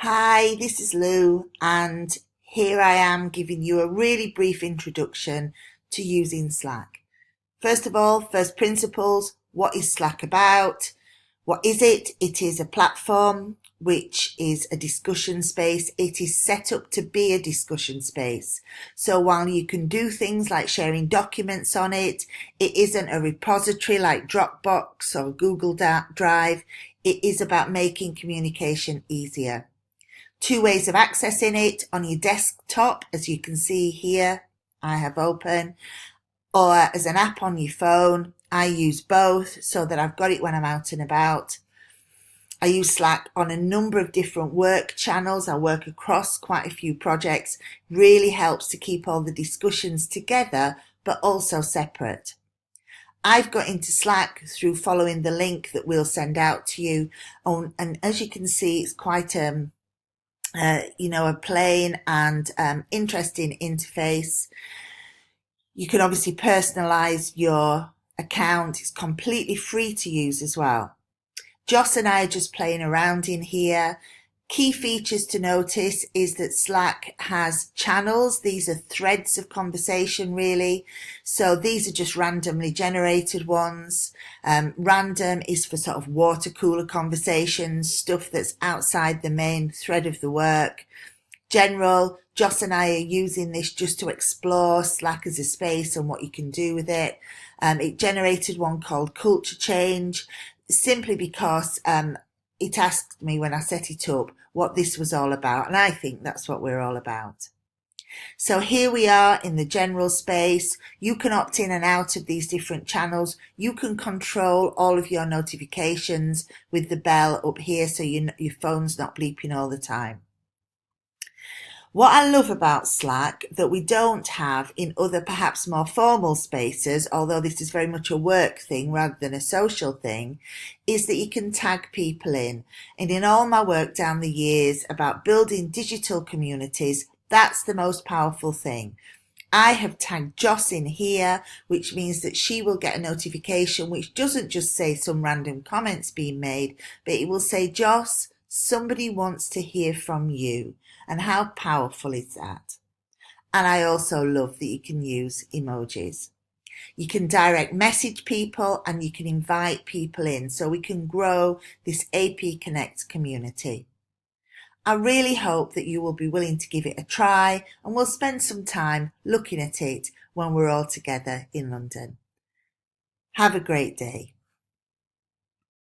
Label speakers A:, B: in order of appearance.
A: Hi, this is Lou, and here I am giving you a really brief introduction to using Slack. First of all, first principles, what is Slack about? What is it? It is a platform which is a discussion space. It is set up to be a discussion space. So while you can do things like sharing documents on it, it isn't a repository like Dropbox or Google Drive. It is about making communication easier. Two ways of accessing it: on your desktop, as you can see here, I have open, or as an app on your phone. I use both so that I've got it when I'm out and about. I use Slack on a number of different work channels. I work across quite a few projects. Really helps to keep all the discussions together, but also separate. I've got into Slack through following the link that we'll send out to you. And as you can see, it's quite a plain and interesting interface. You can obviously personalize your account. It's completely free to use as well. Joss and I are just playing around in here. Key features to notice is that Slack has channels. These are threads of conversation, really. So these are just randomly generated ones. Random is for sort of water cooler conversations, stuff that's outside the main thread of the work. General, Joss and I are using this just to explore Slack as a space and what you can do with it. It generated one called Culture Change, simply because it asked me when I set it up what this was all about, and I think that's what we're all about. So here we are in the general space. You can opt in and out of these different channels. You can control all of your notifications with the bell up here so your phone's not bleeping all the time. What I love about Slack that we don't have in other perhaps more formal spaces, although this is very much a work thing rather than a social thing, is that you can tag people in. And in all my work down the years about building digital communities, that's the most powerful thing. I have tagged Joss in here, which means that she will get a notification which doesn't just say some random comments being made, but it will say, Joss, somebody wants to hear from you. And how powerful is that? And I also love that you can use emojis. You can direct message people and you can invite people in, so we can grow this AP Connect community. I really hope that you will be willing to give it a try, and we'll spend some time looking at it when we're all together in London. Have a great day.